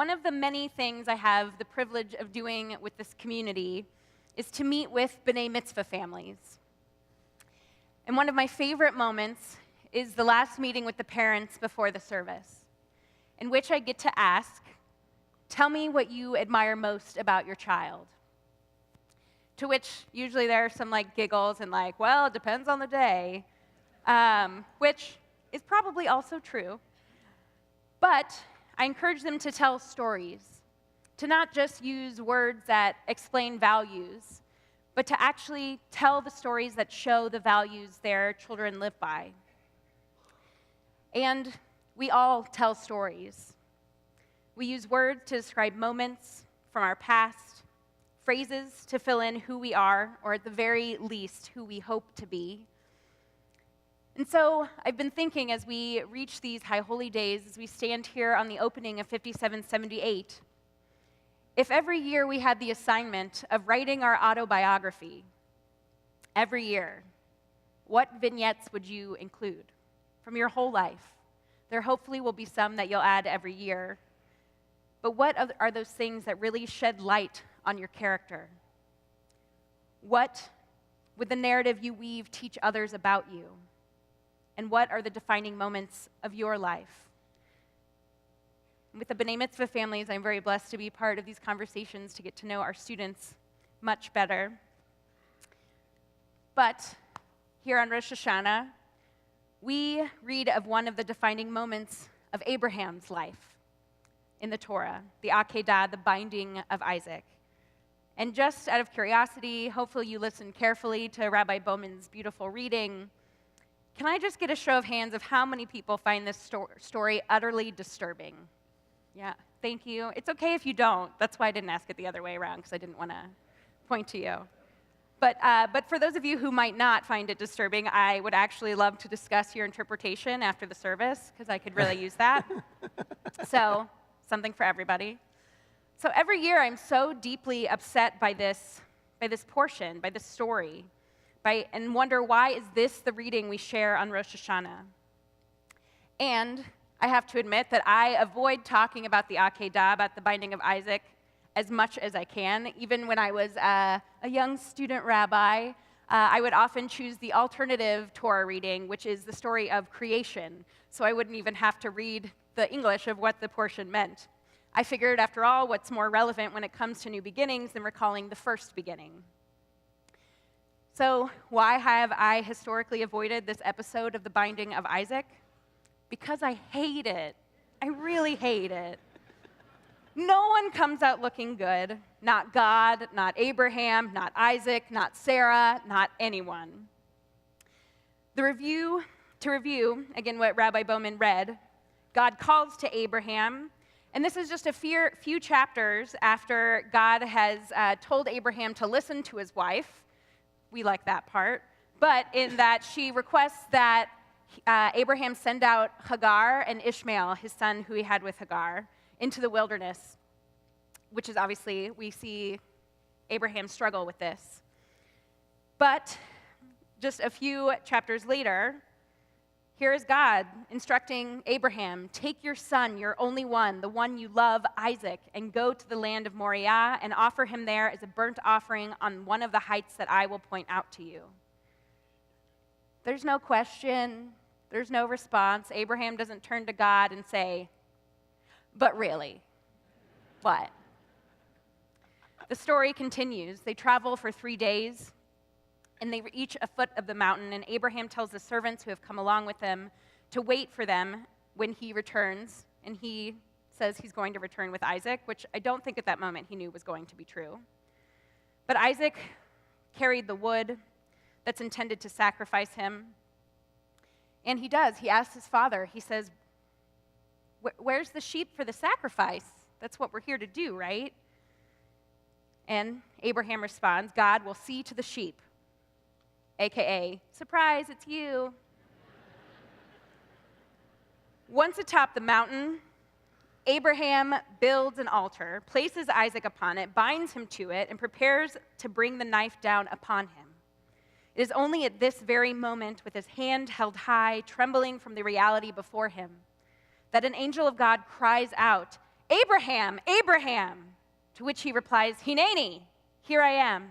one of the many things I have the privilege of doing with this community is to meet with B'nai Mitzvah families. And one of my favorite moments is the last meeting with the parents before the service, in which I get to ask, tell me what you admire most about your child. To which usually there are some giggles and well, it depends on the day, which is probably also true. But I encourage them to tell stories, to not just use words that explain values, but to actually tell the stories that show the values their children live by. And we all tell stories. We use words to describe moments from our past, phrases to fill in who we are, or at the very least, who we hope to be. And so I've been thinking as we reach these high holy days, as we stand here on the opening of 5778, if every year we had the assignment of writing our autobiography, every year, what vignettes would you include from your whole life? There hopefully will be some that you'll add every year. But what are those things that really shed light on your character? What would the narrative you weave teach others about you? And what are the defining moments of your life? With the B'nai Mitzvah families, I'm very blessed to be part of these conversations to get to know our students much better. But here on Rosh Hashanah, we read of one of the defining moments of Abraham's life in the Torah, the Akedah, the binding of Isaac. And just out of curiosity, hopefully you listened carefully to Rabbi Bowman's beautiful reading. Can I just get a show of hands of how many people find this story utterly disturbing? Yeah, thank you. It's okay if you don't. That's why I didn't ask it the other way around, because I didn't want to point to you. But for those of you who might not find it disturbing, I would actually love to discuss your interpretation after the service, because I could really use that. So, something for everybody. So every year I'm so deeply upset by this portion, by this story, and wonder, why is this the reading we share on Rosh Hashanah? And I have to admit that I avoid talking about the Akedah, about the binding of Isaac, as much as I can. Even when I was a young student rabbi, I would often choose the alternative Torah reading, which is the story of creation, so I wouldn't even have to read the English of what the portion meant. I figured, after all, what's more relevant when it comes to new beginnings than recalling the first beginning? So why have I historically avoided this episode of the binding of Isaac? Because I hate it. I really hate it. No one comes out looking good. Not God, not Abraham, not Isaac, not Sarah, not anyone. To review, again, what Rabbi Bowman read, God calls to Abraham, and this is just a few chapters after God has told Abraham to listen to his wife. We like that part. But in that she requests that Abraham send out Hagar and Ishmael, his son who he had with Hagar, into the wilderness, which is obviously, we see Abraham struggle with this. But just a few chapters later, here is God instructing Abraham, take your son, your only one, the one you love, Isaac, and go to the land of Moriah and offer him there as a burnt offering on one of the heights that I will point out to you. There's no question, there's no response. Abraham doesn't turn to God and say, but really, what? The story continues. They travel for 3 days, and they reach a foot of the mountain, and Abraham tells the servants who have come along with him to wait for them when he returns, and he says he's going to return with Isaac, which I don't think at that moment he knew was going to be true. But Isaac carried the wood that's intended to sacrifice him, and he does. He asks his father, he says, where's the sheep for the sacrifice? That's what we're here to do, right? And Abraham responds, God will see to the sheep. AKA, surprise, it's you. Once atop the mountain, Abraham builds an altar, places Isaac upon it, binds him to it, and prepares to bring the knife down upon him. It is only at this very moment, with his hand held high, trembling from the reality before him, that an angel of God cries out, Abraham, Abraham, to which he replies, Hineni, here I am.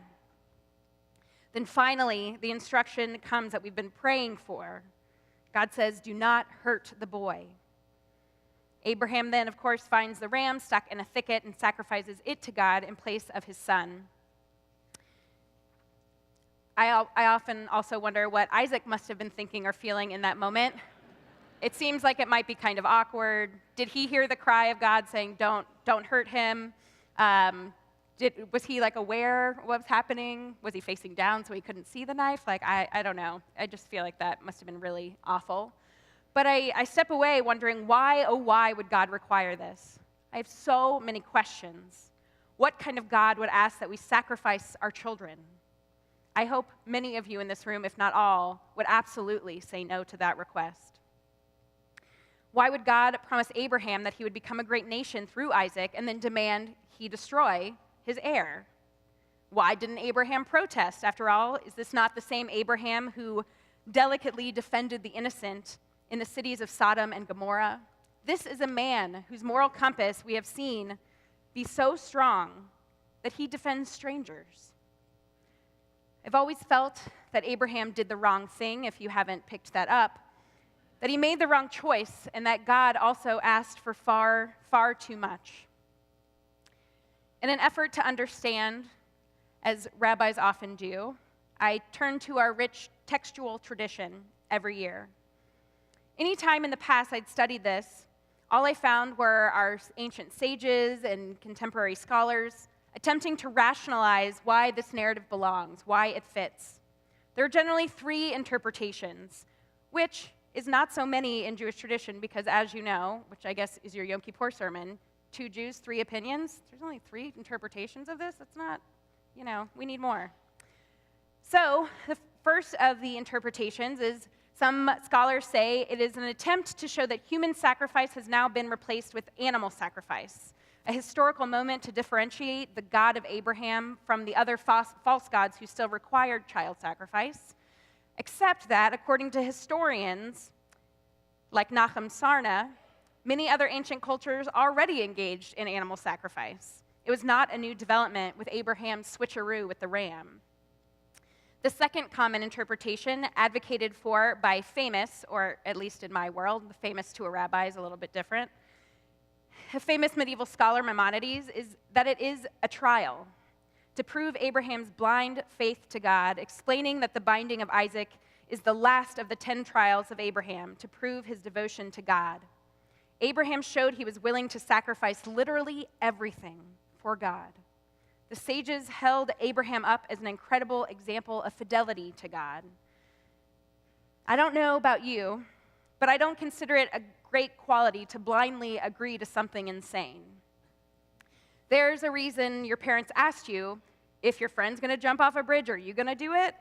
Then finally, the instruction comes that we've been praying for. God says, do not hurt the boy. Abraham then, of course, finds the ram stuck in a thicket and sacrifices it to God in place of his son. I often also wonder what Isaac must have been thinking or feeling in that moment. It seems like it might be kind of awkward. Did he hear the cry of God saying, don't hurt him? Was he aware of what was happening? Was he facing down so he couldn't see the knife? I don't know. I just feel like that must have been really awful. But I step away wondering why, oh why would God require this? I have so many questions. What kind of God would ask that we sacrifice our children? I hope many of you in this room, if not all, would absolutely say no to that request. Why would God promise Abraham that he would become a great nation through Isaac and then demand he destroy his heir? Why didn't Abraham protest? After all, is this not the same Abraham who delicately defended the innocent in the cities of Sodom and Gomorrah? This is a man whose moral compass we have seen be so strong that he defends strangers. I've always felt that Abraham did the wrong thing, if you haven't picked that up, that he made the wrong choice, and that God also asked for far, far too much. In an effort to understand, as rabbis often do, I turn to our rich textual tradition every year. Any time in the past I'd studied this, all I found were our ancient sages and contemporary scholars attempting to rationalize why this narrative belongs, why it fits. There are generally three interpretations, which is not so many in Jewish tradition because, as you know, which I guess is your Yom Kippur sermon, 2 Jews, 3 opinions. There's only 3 interpretations of this. That's not, we need more. So the first of the interpretations is some scholars say it is an attempt to show that human sacrifice has now been replaced with animal sacrifice, a historical moment to differentiate the God of Abraham from the other false gods who still required child sacrifice, except that, according to historians like Nachum Sarna, many other ancient cultures already engaged in animal sacrifice. It was not a new development with Abraham's switcheroo with the ram. The second common interpretation, advocated for by famous, or at least in my world, the famous to a rabbi is a little bit different, a famous medieval scholar, Maimonides, is that it is a trial to prove Abraham's blind faith to God, explaining that the binding of Isaac is the last of the 10 trials of Abraham to prove his devotion to God. Abraham showed he was willing to sacrifice literally everything for God. The sages held Abraham up as an incredible example of fidelity to God. I don't know about you, but I don't consider it a great quality to blindly agree to something insane. There's a reason your parents asked you, if your friend's going to jump off a bridge, are you going to do it?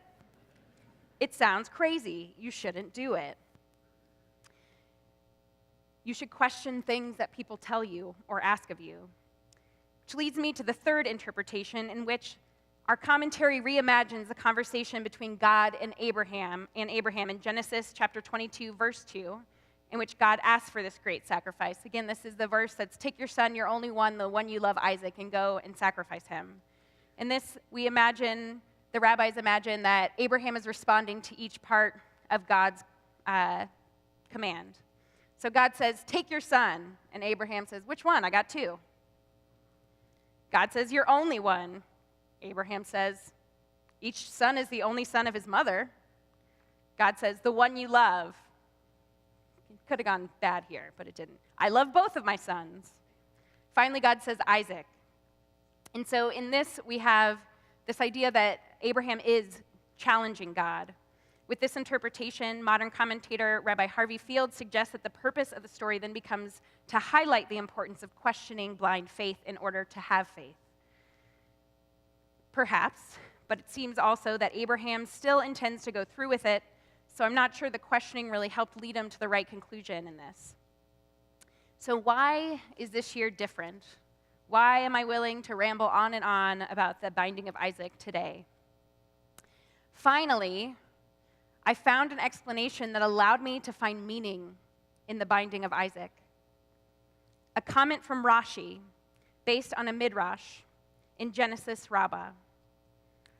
It sounds crazy. You shouldn't do it. You should question things that people tell you or ask of you. Which leads me to the third interpretation, in which our commentary reimagines the conversation between God and Abraham in Genesis chapter 22, verse 2, in which God asks for this great sacrifice. Again, this is the verse that's, take your son, your only one, the one you love, Isaac, and go and sacrifice him. In this, the rabbis imagine that Abraham is responding to each part of God's command. So God says, take your son, and Abraham says, which one? I got 2. God says, your only one. Abraham says, each son is the only son of his mother. God says, the one you love. It could have gone bad here, but it didn't. I love both of my sons. Finally, God says, Isaac. And so in this, we have this idea that Abraham is challenging God. With this interpretation, modern commentator Rabbi Harvey Field suggests that the purpose of the story then becomes to highlight the importance of questioning blind faith in order to have faith. Perhaps, but it seems also that Abraham still intends to go through with it, so I'm not sure the questioning really helped lead him to the right conclusion in this. So why is this year different? Why am I willing to ramble on and on about the binding of Isaac today? Finally, I found an explanation that allowed me to find meaning in the binding of Isaac. a comment from Rashi based on a midrash in Genesis Rabbah.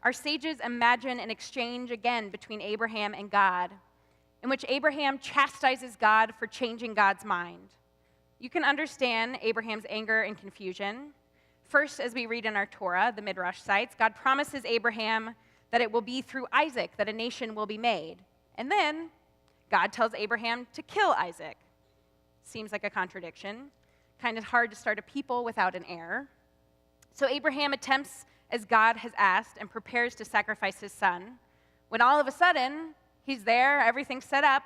Our sages imagine an exchange again between Abraham and God, in which Abraham chastises God for changing God's mind. You can understand Abraham's anger and confusion. First, as we read in our Torah, the midrash cites, God promises Abraham that it will be through Isaac that a nation will be made. And then God tells Abraham to kill Isaac. Seems like a contradiction. Kind of hard to start a people without an heir. So Abraham attempts as God has asked and prepares to sacrifice his son, when all of a sudden, he's there, everything's set up,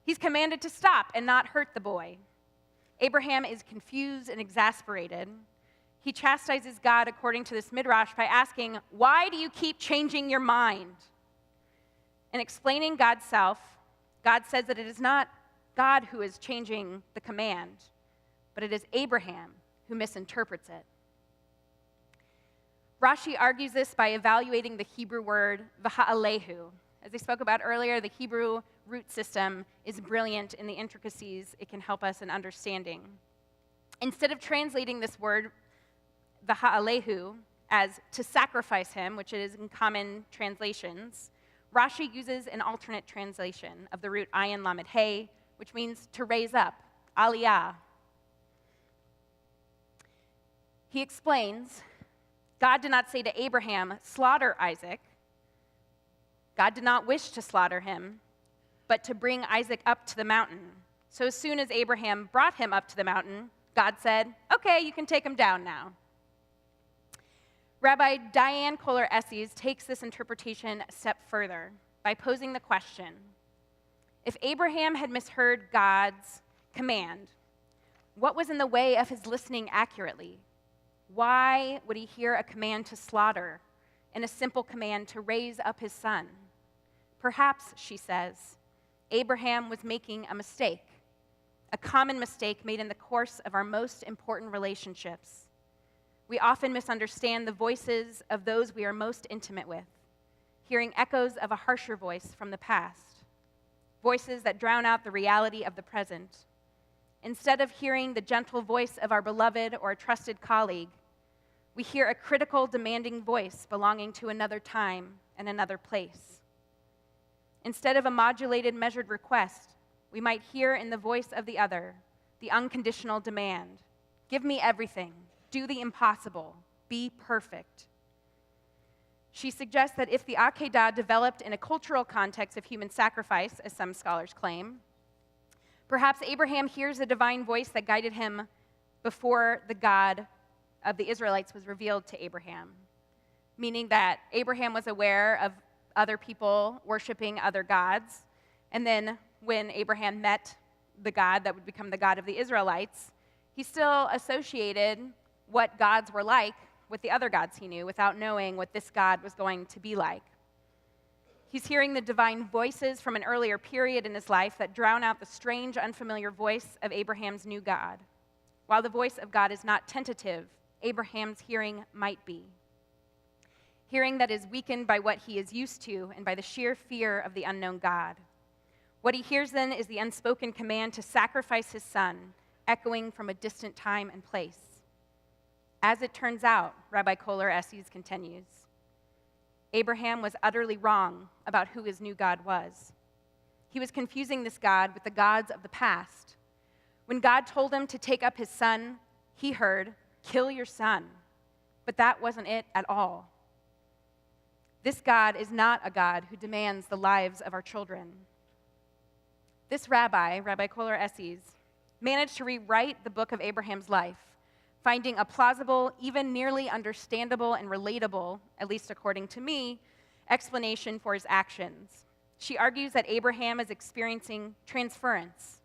he's commanded to stop and not hurt the boy. Abraham is confused and exasperated. He chastises God according to this midrash by asking, "Why do you keep changing your mind?" In explaining God's self, God says that it is not God who is changing the command, but it is Abraham who misinterprets it. Rashi argues this by evaluating the Hebrew word v'ha'alehu. As I spoke about earlier, the Hebrew root system is brilliant in the intricacies it can help us in understanding. Instead of translating this word v'ha'alehu as to sacrifice him, which is in common translations, Rashi uses an alternate translation of the root ayin lamed hey, which means to raise up, aliyah. He explains, God did not say to Abraham, slaughter Isaac. God did not wish to slaughter him, but to bring Isaac up to the mountain. So as soon as Abraham brought him up to the mountain, God said, okay, you can take him down now. Rabbi Diane Kohler-Esses takes this interpretation a step further by posing the question, if Abraham had misheard God's command, what was in the way of his listening accurately? Why would he hear a command to slaughter and a simple command to raise up his son? Perhaps, she says, Abraham was making a mistake, a common mistake made in the course of our most important relationships. We often misunderstand the voices of those we are most intimate with, hearing echoes of a harsher voice from the past, voices that drown out the reality of the present. Instead of hearing the gentle voice of our beloved or a trusted colleague, we hear a critical, demanding voice belonging to another time and another place. Instead of a modulated, measured request, we might hear in the voice of the other the unconditional demand, give me everything, do the impossible, be perfect. She suggests that if the Akedah developed in a cultural context of human sacrifice, as some scholars claim, perhaps Abraham hears the divine voice that guided him before the God of the Israelites was revealed to Abraham, meaning that Abraham was aware of other people worshiping other gods, and then when Abraham met the God that would become the God of the Israelites, he still associated what gods were like with the other gods he knew without knowing what this God was going to be like. He's hearing the divine voices from an earlier period in his life that drown out the strange, unfamiliar voice of Abraham's new God. While the voice of God is not tentative, Abraham's hearing might be. Hearing that is weakened by what he is used to and by the sheer fear of the unknown God. What he hears then is the unspoken command to sacrifice his son, echoing from a distant time and place. As it turns out, Rabbi Kohler-Esses continues, Abraham was utterly wrong about who his new God was. He was confusing this God with the gods of the past. When God told him to take up his son, he heard, kill your son. But that wasn't it at all. This God is not a God who demands the lives of our children. This Rabbi Kohler-Esses, managed to rewrite the book of Abraham's life, finding a plausible, even nearly understandable and relatable, at least according to me, explanation for his actions. She argues that Abraham is experiencing transference,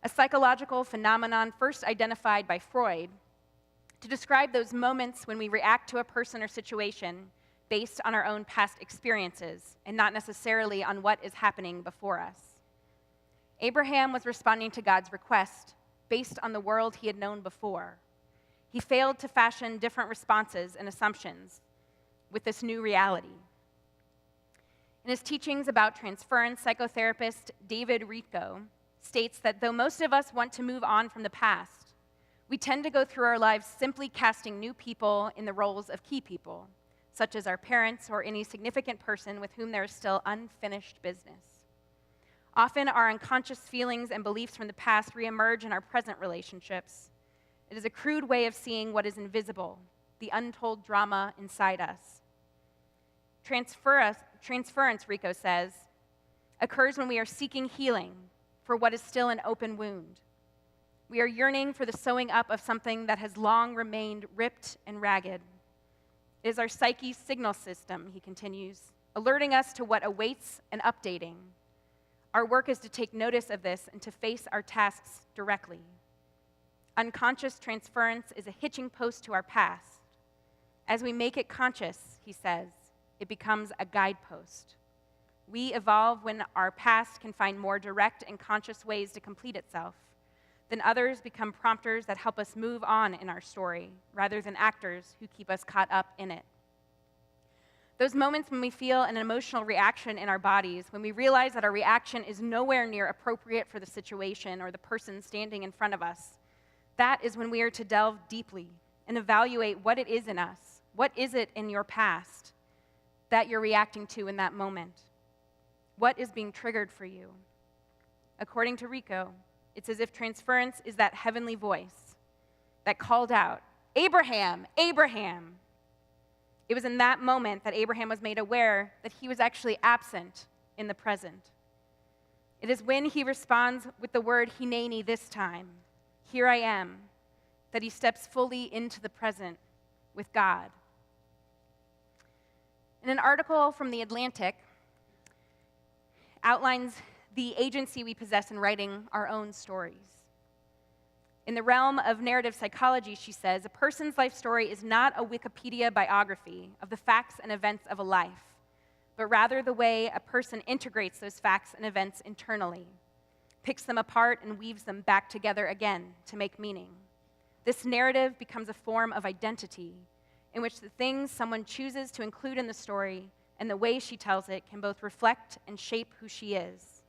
a psychological phenomenon first identified by Freud to describe those moments when we react to a person or situation based on our own past experiences and not necessarily on what is happening before us. Abraham was responding to God's request based on the world he had known before. He failed to fashion different responses and assumptions with this new reality. In his teachings about transference, psychotherapist David Ritko states that though most of us want to move on from the past, We tend to go through our lives simply casting new people in the roles of key people, such as our parents or any significant person with whom there is still unfinished business. Often, our unconscious feelings and beliefs from the past reemerge in our present relationships. It is a crude way of seeing what is invisible, the untold drama inside us. Transference, Rico says, occurs when we are seeking healing for what is still an open wound. We are yearning for the sewing up of something that has long remained ripped and ragged. It is our psyche's signal system, he continues, alerting us to what awaits and updating. Our work is to take notice of this and to face our tasks directly. Unconscious transference is a hitching post to our past. As we make it conscious, he says, it becomes a guidepost. We evolve when our past can find more direct and conscious ways to complete itself. Then others become prompters that help us move on in our story, rather than actors who keep us caught up in it. Those moments when we feel an emotional reaction in our bodies, when we realize that our reaction is nowhere near appropriate for the situation or the person standing in front of us, that is when we are to delve deeply and evaluate what it is in us. What is it in your past that you're reacting to in that moment? What is being triggered for you? According to Rico, it's as if transference is that heavenly voice that called out, "Abraham, Abraham." It was in that moment that Abraham was made aware that he was actually absent in the present. It is when he responds with the word hineni this time, "Here I am," that he steps fully into the present with God. In an article from The Atlantic, outlines the agency we possess in writing our own stories. In the realm of narrative psychology, she says, a person's life story is not a Wikipedia biography of the facts and events of a life, but rather the way a person integrates those facts and events internally, picks them apart and weaves them back together again to make meaning. This narrative becomes a form of identity in which the things someone chooses to include in the story and the way she tells it can both reflect and shape who she is.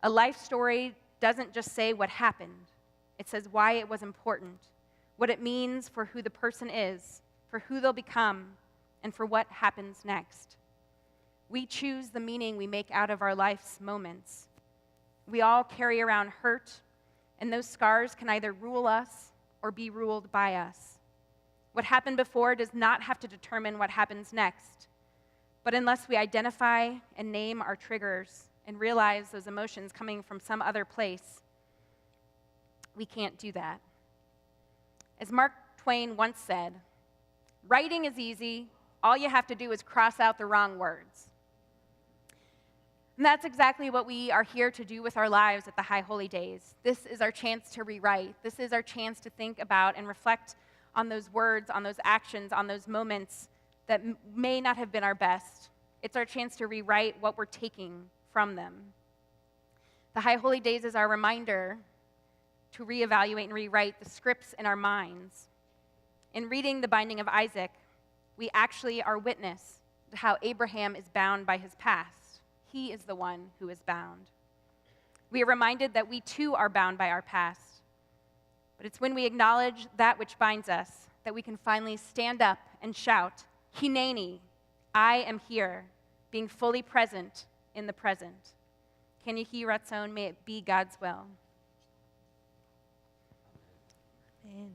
A life story doesn't just say what happened. It says why it was important, what it means for who the person is, for who they'll become, and for what happens next. We choose the meaning we make out of our life's moments. We all carry around hurt, and those scars can either rule us or be ruled by us. What happened before does not have to determine what happens next. But unless we identify and name our triggers and realize those emotions coming from some other place, we can't do that. As Mark Twain once said, writing is easy. All you have to do is cross out the wrong words. And that's exactly what we are here to do with our lives at the High Holy Days. This is our chance to rewrite. This is our chance to think about and reflect on those words, on those actions, on those moments that may not have been our best. It's our chance to rewrite what we're taking from them. The High Holy Days is our reminder to reevaluate and rewrite the scripts in our minds. In reading the binding of Isaac, we actually are witness to how Abraham is bound by his past. He is the one who is bound. We are reminded that we too are bound by our past. But it's when we acknowledge that which binds us that we can finally stand up and shout, "Hineni, I am here," being fully present in the present. Can you hear Ratzon? May it be God's will. Amen.